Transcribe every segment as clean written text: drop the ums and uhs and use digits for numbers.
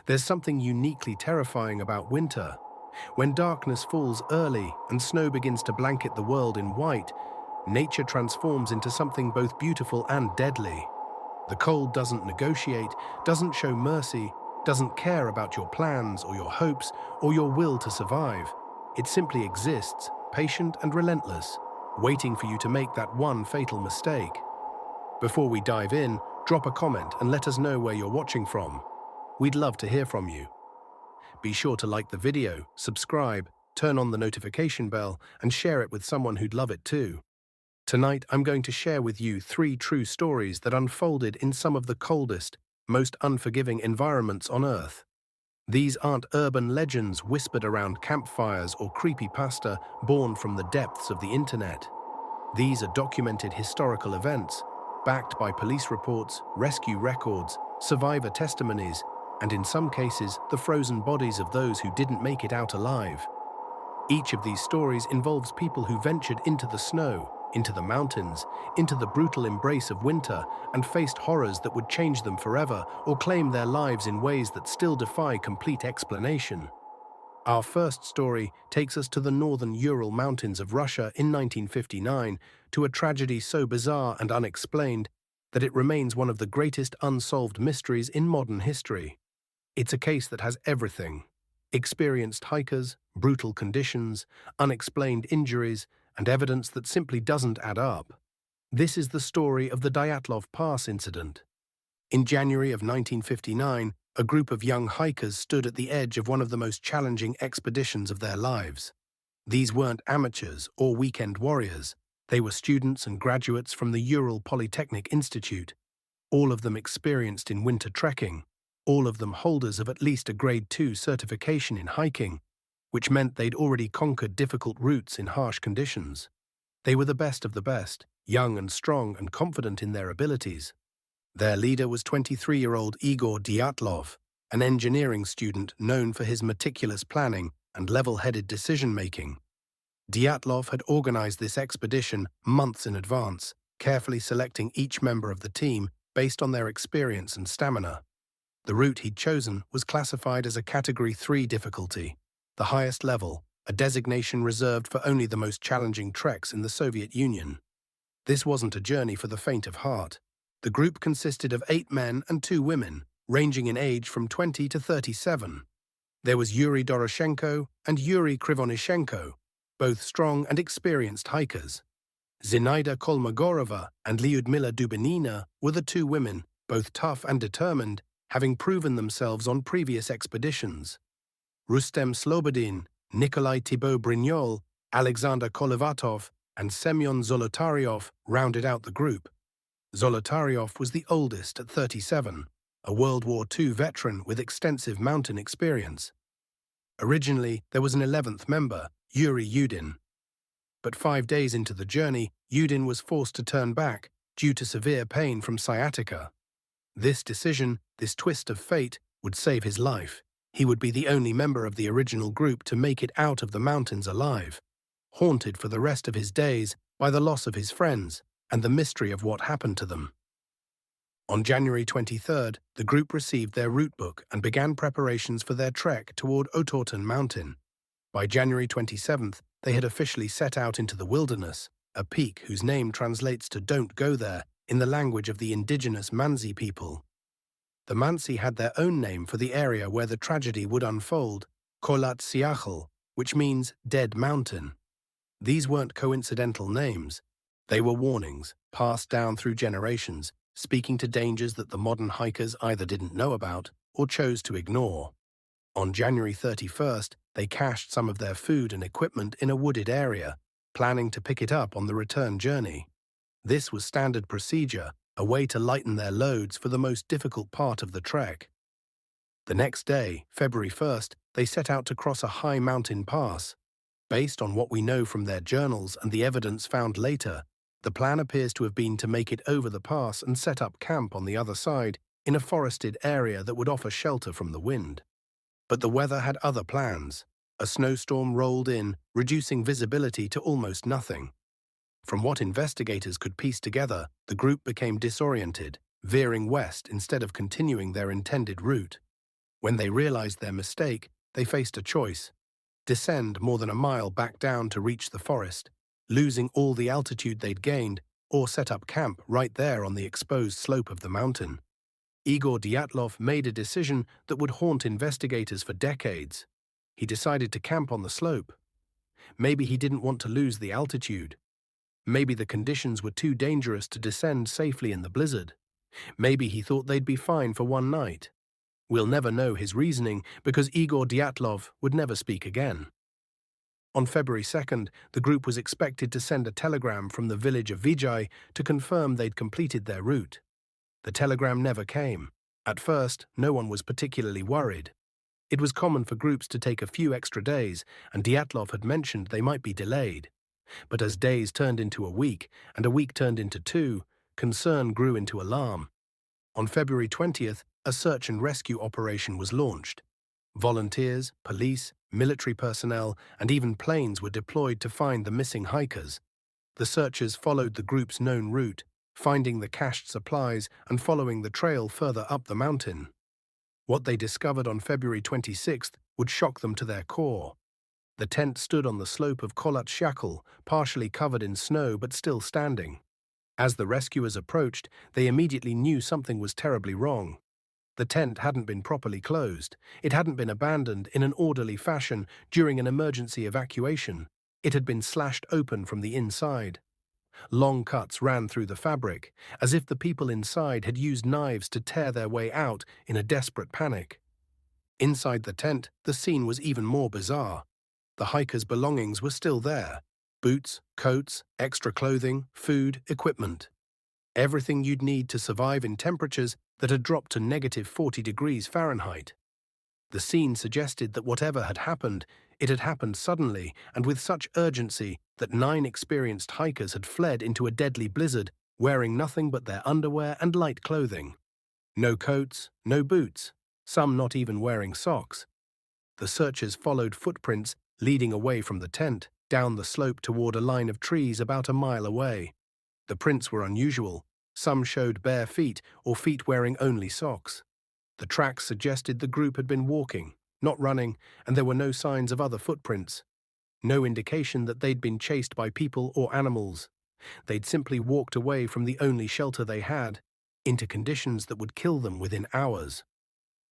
There's something uniquely terrifying about winter. When darkness falls early and snow begins to blanket the world in white, nature transforms into something both beautiful and deadly. The cold doesn't negotiate, doesn't show mercy, doesn't care about your plans or your hopes or your will to survive. It simply exists, patient and relentless, waiting for you to make that one fatal mistake. Before we dive in, drop a comment and let us know where you're watching from. We'd love to hear from you. Be sure to like the video, subscribe, turn on the notification bell, and share it with someone who'd love it too. Tonight, I'm going to share with you 3 true stories that unfolded in some of the coldest, most unforgiving environments on Earth. These aren't urban legends whispered around campfires or creepypasta born from the depths of the internet. These are documented historical events, backed by police reports, rescue records, survivor testimonies, and in some cases, the frozen bodies of those who didn't make it out alive. Each of these stories involves people who ventured into the snow, into the mountains, into the brutal embrace of winter, and faced horrors that would change them forever or claim their lives in ways that still defy complete explanation. Our first story takes us to the northern Ural Mountains of Russia in 1959, to a tragedy so bizarre and unexplained that it remains one of the greatest unsolved mysteries in modern history. It's a case that has everything: experienced hikers, brutal conditions, unexplained injuries, and evidence that simply doesn't add up. This is the story of the Dyatlov Pass incident. In January of 1959, a group of young hikers stood at the edge of one of the most challenging expeditions of their lives. These weren't amateurs or weekend warriors. They were students and graduates from the Ural Polytechnic Institute, all of them experienced in winter trekking, all of them holders of at least a Grade 2 certification in hiking, which meant they'd already conquered difficult routes in harsh conditions. They were the best of the best, young and strong and confident in their abilities. Their leader was 23-year-old Igor Dyatlov, an engineering student known for his meticulous planning and level-headed decision-making. Dyatlov had organized this expedition months in advance, carefully selecting each member of the team based on their experience and stamina. The route he'd chosen was classified as a Category 3 difficulty, the highest level, a designation reserved for only the most challenging treks in the Soviet Union. This wasn't a journey for the faint of heart. The group consisted of 8 men and 2 women, ranging in age from 20 to 37. There was Yuri Doroshenko and Yuri Krivonishenko, both strong and experienced hikers. Zinaida Kolmogorova and Lyudmila Dubinina were the 2 women, both tough and determined, having proven themselves on previous expeditions. Rustem Slobodin, Nikolai Thibault-Brignol, Alexander Kolevatov, and Semyon Zolotaryov rounded out the group. Zolotaryov was the oldest at 37, a World War II veteran with extensive mountain experience. Originally, there was an 11th member, Yuri Yudin. But 5 days into the journey, Yudin was forced to turn back due to severe pain from sciatica. This decision, this twist of fate, would save his life. He would be the only member of the original group to make it out of the mountains alive, haunted for the rest of his days by the loss of his friends and the mystery of what happened to them. On January 23rd, the group received their route book and began preparations for their trek toward Otorten Mountain. By January 27th, they had officially set out into the wilderness, a peak whose name translates to "don't go there" in the language of the indigenous Mansi people. The Mansi had their own name for the area where the tragedy would unfold, Kholat Syakhl, which means dead mountain. These weren't coincidental names. They were warnings, passed down through generations, speaking to dangers that the modern hikers either didn't know about or chose to ignore. On January 31st, they cached some of their food and equipment in a wooded area, planning to pick it up on the return journey. This was standard procedure, a way to lighten their loads for the most difficult part of the trek. The next day, February 1st, they set out to cross a high mountain pass. Based on what we know from their journals and the evidence found later, the plan appears to have been to make it over the pass and set up camp on the other side in a forested area that would offer shelter from the wind. But the weather had other plans. A snowstorm rolled in, reducing visibility to almost nothing. From what investigators could piece together, the group became disoriented, veering west instead of continuing their intended route. When they realized their mistake, they faced a choice: descend more than a mile back down to reach the forest, losing all the altitude they'd gained, or set up camp right there on the exposed slope of the mountain. Igor Dyatlov made a decision that would haunt investigators for decades. He decided to camp on the slope. Maybe he didn't want to lose the altitude. Maybe the conditions were too dangerous to descend safely in the blizzard. Maybe he thought they'd be fine for one night. We'll never know his reasoning because Igor Dyatlov would never speak again. On February 2nd, the group was expected to send a telegram from the village of Vijay to confirm they'd completed their route. The telegram never came. At first, no one was particularly worried. It was common for groups to take a few extra days, and Dyatlov had mentioned they might be delayed. But as days turned into a week, and a week turned into two, concern grew into alarm. On February 20th, a search and rescue operation was launched. Volunteers, police, military personnel, and even planes were deployed to find the missing hikers. The searchers followed the group's known route, finding the cached supplies and following the trail further up the mountain. What they discovered on February 26th would shock them to their core. The tent stood on the slope of Kholat Shakal, partially covered in snow but still standing. As the rescuers approached, they immediately knew something was terribly wrong. The tent hadn't been properly closed. It hadn't been abandoned in an orderly fashion during an emergency evacuation. It had been slashed open from the inside. Long cuts ran through the fabric, as if the people inside had used knives to tear their way out in a desperate panic. Inside the tent, the scene was even more bizarre. The hikers' belongings were still there: boots, coats, extra clothing, food, equipment. Everything you'd need to survive in temperatures that had dropped to -40 degrees Fahrenheit. The scene suggested that whatever had happened, it had happened suddenly and with such urgency that 9 experienced hikers had fled into a deadly blizzard, wearing nothing but their underwear and light clothing. No coats, no boots, some not even wearing socks. The searchers followed footprints leading away from the tent, down the slope toward a line of trees about a mile away. The prints were unusual. Some showed bare feet or feet wearing only socks. The tracks suggested the group had been walking, not running, and there were no signs of other footprints. No indication that they'd been chased by people or animals. They'd simply walked away from the only shelter they had, into conditions that would kill them within hours.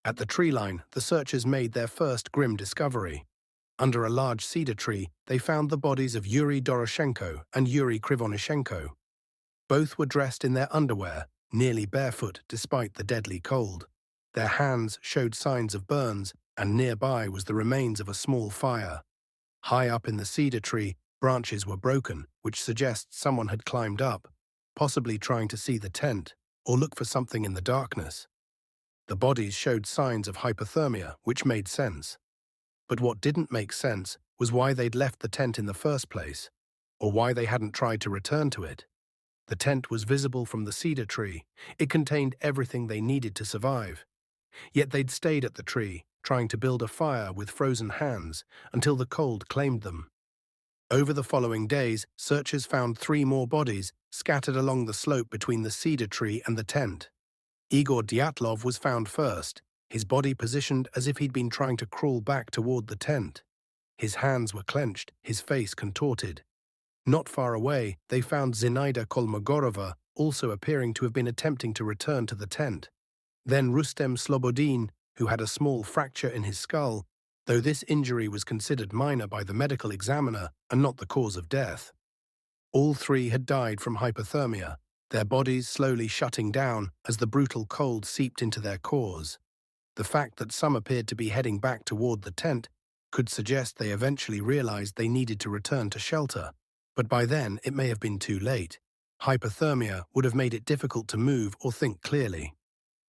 At the tree line, the searchers made their first grim discovery. Under a large cedar tree, they found the bodies of Yuri Doroshenko and Yuri Krivonishenko. Both were dressed in their underwear, nearly barefoot despite the deadly cold. Their hands showed signs of burns, and nearby was the remains of a small fire. High up in the cedar tree, branches were broken, which suggests someone had climbed up, possibly trying to see the tent or look for something in the darkness. The bodies showed signs of hypothermia, which made sense. But what didn't make sense was why they'd left the tent in the first place, or why they hadn't tried to return to it. The tent was visible from the cedar tree. It contained everything they needed to survive. Yet they'd stayed at the tree, trying to build a fire with frozen hands, until the cold claimed them. Over the following days, searchers found 3 more bodies scattered along the slope between the cedar tree and the tent. Igor Dyatlov was found first, his body positioned as if he'd been trying to crawl back toward the tent. His hands were clenched, his face contorted. Not far away, they found Zinaida Kolmogorova, also appearing to have been attempting to return to the tent. Then Rustem Slobodin, who had a small fracture in his skull, though this injury was considered minor by the medical examiner and not the cause of death. All 3 had died from hypothermia, their bodies slowly shutting down as the brutal cold seeped into their cores. The fact that some appeared to be heading back toward the tent could suggest they eventually realized they needed to return to shelter. But by then, it may have been too late. Hypothermia would have made it difficult to move or think clearly.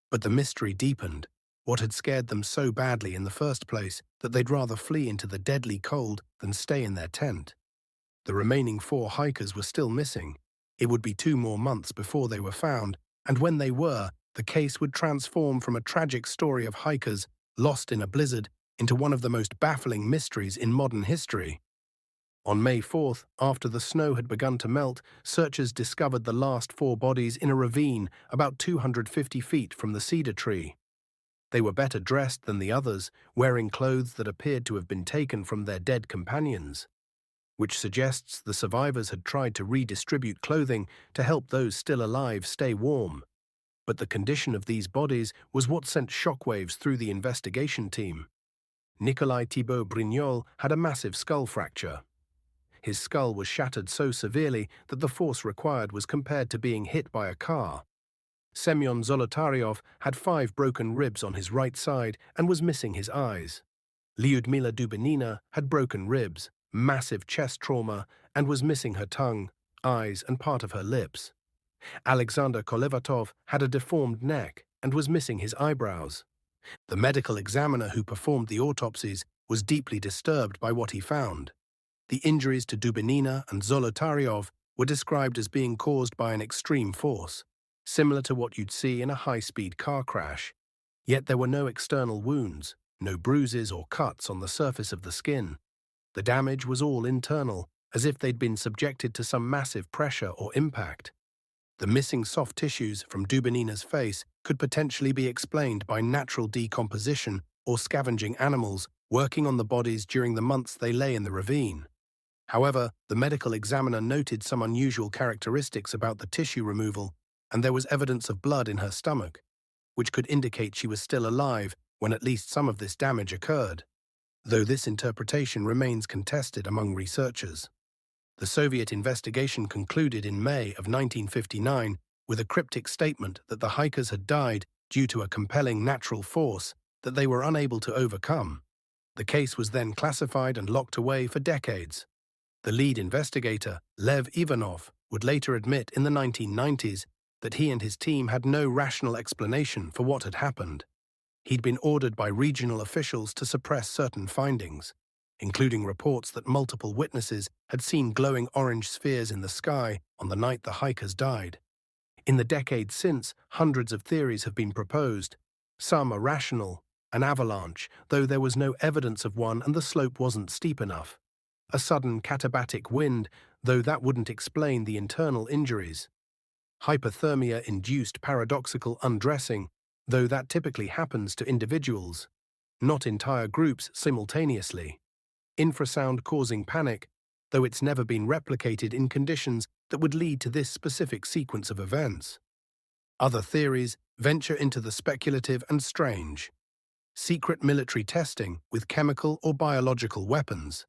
But the mystery deepened. What had scared them so badly in the first place that they'd rather flee into the deadly cold than stay in their tent? The remaining 4 hikers were still missing. It would be 2 more months before they were found, and when they were, the case would transform from a tragic story of hikers lost in a blizzard into one of the most baffling mysteries in modern history. On May 4th, after the snow had begun to melt, searchers discovered the last 4 bodies in a ravine about 250 feet from the cedar tree. They were better dressed than the others, wearing clothes that appeared to have been taken from their dead companions, which suggests the survivors had tried to redistribute clothing to help those still alive stay warm. But the condition of these bodies was what sent shockwaves through the investigation team. Nicolas Thibault Brignol had a massive skull fracture. His skull was shattered so severely that the force required was compared to being hit by a car. Semyon Zolotaryov had 5 broken ribs on his right side and was missing his eyes. Lyudmila Dubinina had broken ribs, massive chest trauma, and was missing her tongue, eyes, and part of her lips. Alexander Kolevatov had a deformed neck and was missing his eyebrows. The medical examiner who performed the autopsies was deeply disturbed by what he found. The injuries to Dubinina and Zolotaryov were described as being caused by an extreme force, similar to what you'd see in a high-speed car crash. Yet there were no external wounds, no bruises or cuts on the surface of the skin. The damage was all internal, as if they'd been subjected to some massive pressure or impact. The missing soft tissues from Dubinina's face could potentially be explained by natural decomposition or scavenging animals working on the bodies during the months they lay in the ravine. However, the medical examiner noted some unusual characteristics about the tissue removal, and there was evidence of blood in her stomach, which could indicate she was still alive when at least some of this damage occurred, though this interpretation remains contested among researchers. The Soviet investigation concluded in May of 1959 with a cryptic statement that the hikers had died due to a compelling natural force that they were unable to overcome. The case was then classified and locked away for decades. The lead investigator, Lev Ivanov, would later admit in the 1990s that he and his team had no rational explanation for what had happened. He'd been ordered by regional officials to suppress certain findings, including reports that multiple witnesses had seen glowing orange spheres in the sky on the night the hikers died. In the decades since, hundreds of theories have been proposed. Some are rational, an avalanche, though there was no evidence of one and the slope wasn't steep enough. A sudden katabatic wind, though that wouldn't explain the internal injuries. Hypothermia-induced paradoxical undressing, though that typically happens to individuals, not entire groups simultaneously. Infrasound causing panic, though it's never been replicated in conditions that would lead to this specific sequence of events. Other theories venture into the speculative and strange. Secret military testing with chemical or biological weapons.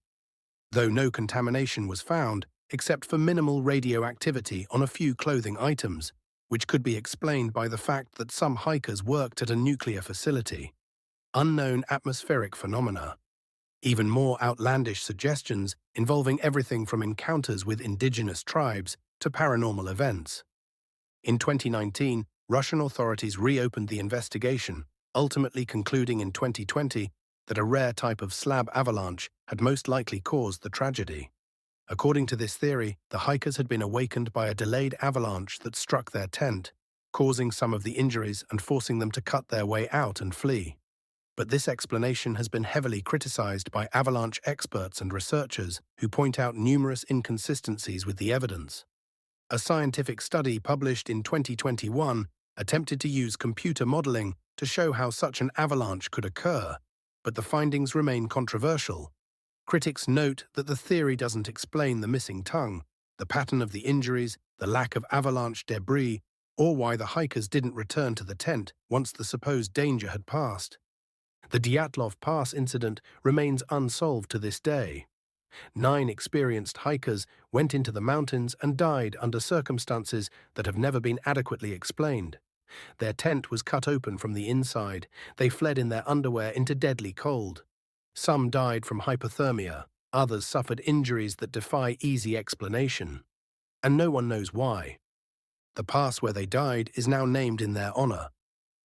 Though no contamination was found, except for minimal radioactivity on a few clothing items, which could be explained by the fact that some hikers worked at a nuclear facility. Unknown atmospheric phenomena. Even more outlandish suggestions involving everything from encounters with indigenous tribes to paranormal events. In 2019, Russian authorities reopened the investigation, ultimately concluding in 2020 that a rare type of slab avalanche had most likely caused the tragedy. According to this theory, the hikers had been awakened by a delayed avalanche that struck their tent, causing some of the injuries and forcing them to cut their way out and flee. But this explanation has been heavily criticized by avalanche experts and researchers who point out numerous inconsistencies with the evidence. A scientific study published in 2021 attempted to use computer modeling to show how such an avalanche could occur, but the findings remain controversial. Critics note that the theory doesn't explain the missing tongue, the pattern of the injuries, the lack of avalanche debris, or why the hikers didn't return to the tent once the supposed danger had passed. The Dyatlov Pass incident remains unsolved to this day. 9 experienced hikers went into the mountains and died under circumstances that have never been adequately explained. Their tent was cut open from the inside. They fled in their underwear into deadly cold. Some died from hypothermia, others suffered injuries that defy easy explanation. And no one knows why. The pass where they died is now named in their honor,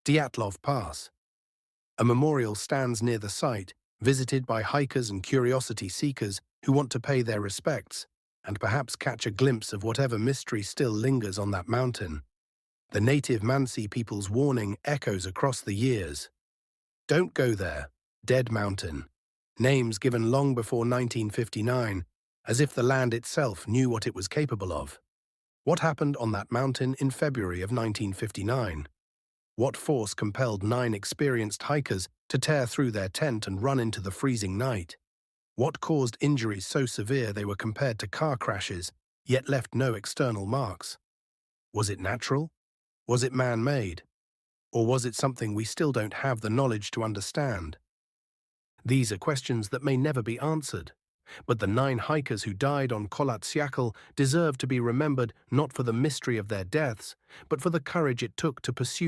Dyatlov Pass. A memorial stands near the site, visited by hikers and curiosity seekers who want to pay their respects and perhaps catch a glimpse of whatever mystery still lingers on that mountain. The native Mansi people's warning echoes across the years. Don't go there, Dead Mountain. Names given long before 1959, as if the land itself knew what it was capable of. What happened on that mountain in February of 1959? What force compelled 9 experienced hikers to tear through their tent and run into the freezing night? What caused injuries so severe they were compared to car crashes, yet left no external marks? Was it natural? Was it man-made? Or was it something we still don't have the knowledge to understand? These are questions that may never be answered. But the 9 hikers who died on Kholat Syakhl deserve to be remembered not for the mystery of their deaths, but for the courage it took to pursue